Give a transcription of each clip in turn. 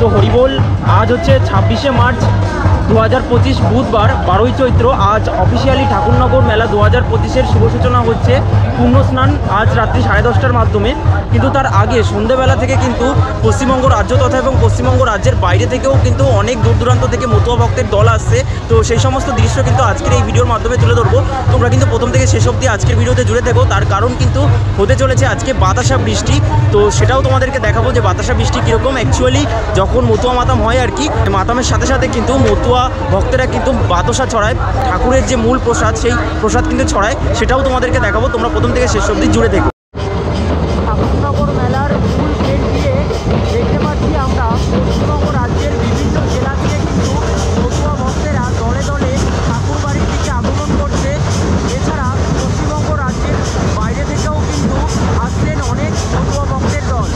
তো হরিবোল আজ হচ্ছে 26শে মার্চ 2025 বুধবার 12ই চৈত্র। আজ অফিসিয়ালি ঠাকুরনগর মেলা 2025-এর শুভ সূচনা হচ্ছে পূর্ণ স্নান আজ রাত্রি 10:30টার মাধ্যমে। কিন্তু তার আগে সন্ধ্যেবেলা থেকে কিন্তু পশ্চিমবঙ্গ রাজ্য তথা এবং পশ্চিমবঙ্গ রাজ্যের বাইরে থেকেও কিন্তু অনেক দূর দূরান্ত থেকে মতুয়া ভক্তের দল আসছে। তো সেই সমস্ত দৃশ্য কিন্তু আজকের এই ভিডিওর মাধ্যমে তুলে ধরবো। তোমরা কিন্তু প্রথম থেকে শেষ অবধি আজকের ভিডিওতে জুড়ে থেকো। তার কারণ কিন্তু হতে চলেছে আজকে বাতাসা বৃষ্টি। তো সেটাও তোমাদেরকে দেখাবো যে বাতাসা বৃষ্টি কীরকম। অ্যাকচুয়ালি যখন মতুয়া মাতাম হয় আর কি, মাতামের সাথে সাথে কিন্তু মতুয়া ভক্তেরা কিন্তু বাতাসা ছড়ায়, ঠাকুরের যে মূল প্রসাদ সেই প্রসাদ কিন্তু ছড়ায়, সেটাও তোমাদেরকে দেখাবো। তোমরা প্রথম থেকে শেষ অবধি জুড়ে থেকো। ঠাকুরনগর মেলার মূল গেট দিয়ে দেখতে পাচ্ছি আমরা পশ্চিমবঙ্গ রাজ্যের বিভিন্ন জেলা থেকে কিন্তু মতুয়া ভক্তেরা দলে দলে ঠাকুর বাড়ির দিকে আগমন করছে। এছাড়া পশ্চিমবঙ্গ রাজ্যের বাইরে থেকেও কিন্তু আসছেন অনেক মতুয়া ভক্তের দল।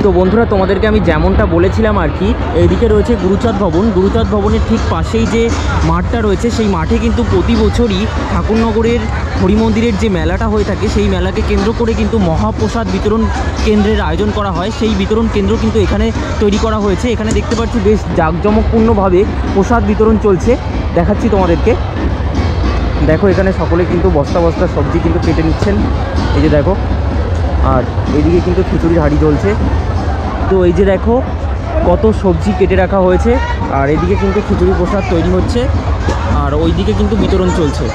তো বন্ধুরা, তোমাদেরকে আমি যেমনটা বলেছিলাম আর কি, এইদিকে রয়েছে গুরুচাঁদ ভবন। গুরুচাঁদ ভবনের ঠিক পাশেই যে মাঠটা রয়েছে, সেই মাঠে কিন্তু প্রতি বছরই ঠাকুরনগরের হরিমন্দিরের যে মেলাটা হয়ে থাকে, সেই মেলাকে কেন্দ্র করে কিন্তু মহাপ্রসাদ বিতরণ কেন্দ্রের আয়োজন করা হয়। সেই বিতরণ কেন্দ্র কিন্তু এখানে তৈরি করা হয়েছে। এখানে দেখতে পাচ্ছি বেশ জাঁকজমকপূর্ণভাবে প্রসাদ বিতরণ চলছে। দেখাচ্ছি তোমাদেরকে। দেখো, এখানে সকলে কিন্তু বস্তা বস্তা সবজি কিন্তু কেটে নিচ্ছেন, এই যে দেখো। আর এদিকে কিন্তু খিচুড়ির হাঁড়ি জ্বলছে। তো এই যে দেখো কত সবজি কেটে রাখা হয়েছে, আর এদিকে কিন্তু খিচুড়ি প্রসাদ তৈরি হচ্ছে, আর ওইদিকে কিন্তু বিতরণ চলছে।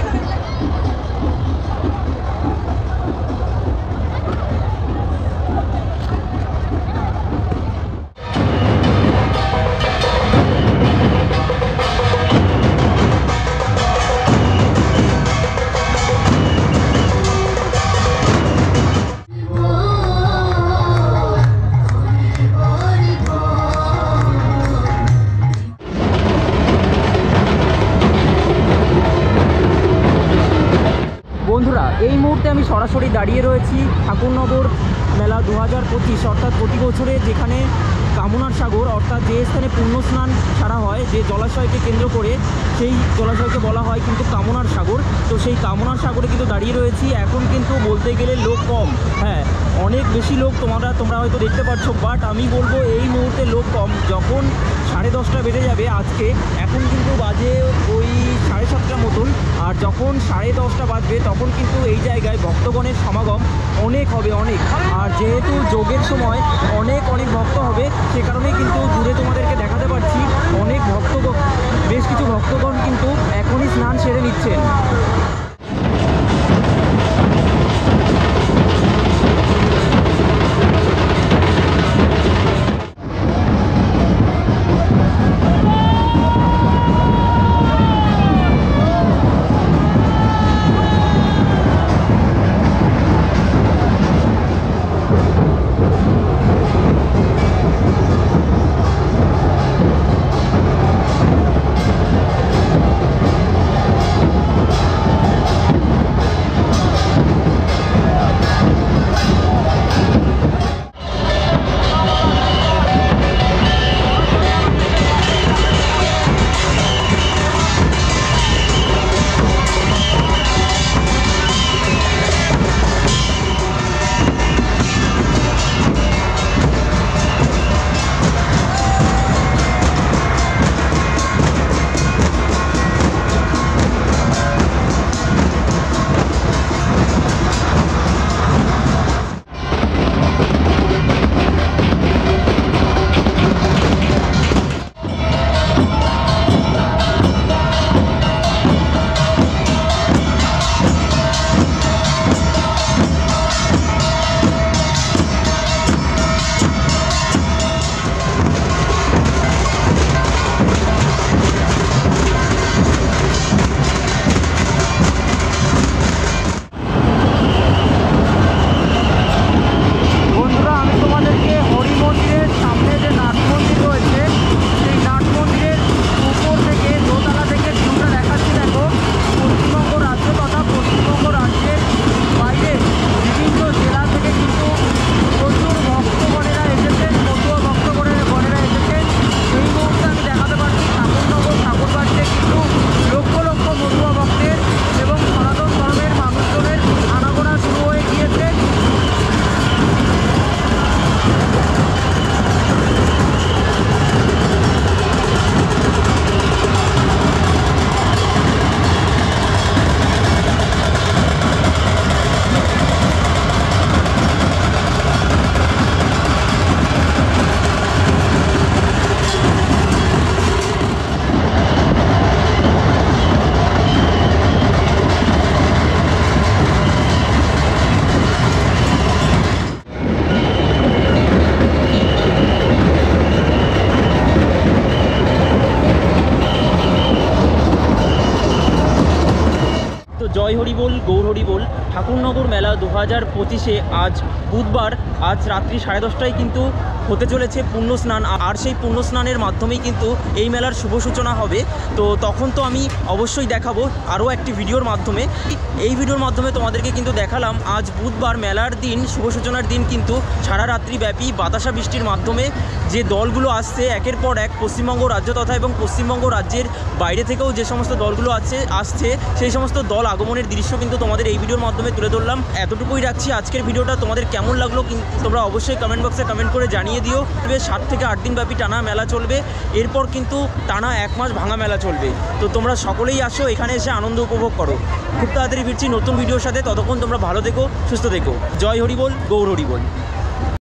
বন্ধুরা, এই মুহূর্তে আমি সরাসরি দাঁড়িয়ে রয়েছি ঠাকুরনগর মেলা 2025, অর্থাৎ প্রতি বছরে যেখানে কামনার সাগর, অর্থাৎ যে স্থানে পুণ্যস্নান সারা হয়, যে জলাশয়কে কেন্দ্র করে, সেই জলাশয়কে বলা হয় কিন্তু কামনার সাগর। তো সেই কামনার সাগরে কিন্তু দাঁড়িয়ে রয়েছি। এখন কিন্তু বলতে গেলে লোক কম, হ্যাঁ অনেক বেশি লোক তোমরা হয়তো দেখতে পাচ্ছ, বাট আমি বলবো এই মুহূর্তে লোক কম। যখন 10:30 বেজে যাবে আজকে, এখন কিন্তু বাজে ওই 7:30 মতন, আর যখন 10:30 বাজবে তখন কিন্তু এই জায়গায় ভক্তগণের সমাগম অনেক হবে, অনেক। আর যেহেতু যোগের সময় অনেক ভক্ত হবে, সে কারণেই কিন্তু দূরে তোমাদেরকে দেখাতে পারছি অনেক বেশ কিছু ভক্তগণ কিন্তু এখনই স্নান সেরে নিচ্ছেন। জয় হরিবোল, গৌর হরিবোল। ঠাকুরনগর মেলা 2025-এ আজ বুধবার, আজ রাত্রি 10:30টায় কিন্তু হতে চলেছে পুণ্য স্নান, আর সেই পুণ্য স্নানের মাধ্যমেই কিন্তু এই মেলার শুভ সূচনা হবে। তো তখন তো আমি অবশ্যই দেখাবো আরও একটি ভিডিওর মাধ্যমে। এই ভিডিওর মাধ্যমে তোমাদেরকে কিন্তু দেখালাম আজ বুধবার মেলার দিন, শুভ সূচনার দিন, কিন্তু সারা রাত্রিব্যাপী বাতাসা বৃষ্টির মাধ্যমে যে দলগুলো আসছে একের পর এক পশ্চিমবঙ্গ রাজ্য তথা এবং পশ্চিমবঙ্গ রাজ্যের বাইরে থেকেও যে সমস্ত দলগুলো আসছে সেই সমস্ত দল আগমনের দৃশ্য কিন্তু তোমাদের এই ভিডিওর মাধ্যমে তুলে ধরলাম। এতটুকুই রাখছি। আজকের ভিডিওটা তোমাদের কেমন লাগলো কিন্তু তোমরা অবশ্যই কমেন্ট বক্সে কমেন্ট করে জানিয়ে দিও। 7 থেকে 8 দিন ব্যাপী টানা মেলা চলবে, এরপর কিন্তু টানা 1 মাস ভাঙা মেলা চলবে। তো তোমরা সকলেই আসো, এখানে এসে আনন্দ উপভোগ করো। খুব তাড়াতাড়ি ফিরছি নতুন ভিডিওর সাথে, ততক্ষণ তোমরা ভালো থেকো, সুস্থ থেকো। জয় হরি বল, গৌর হরি বল।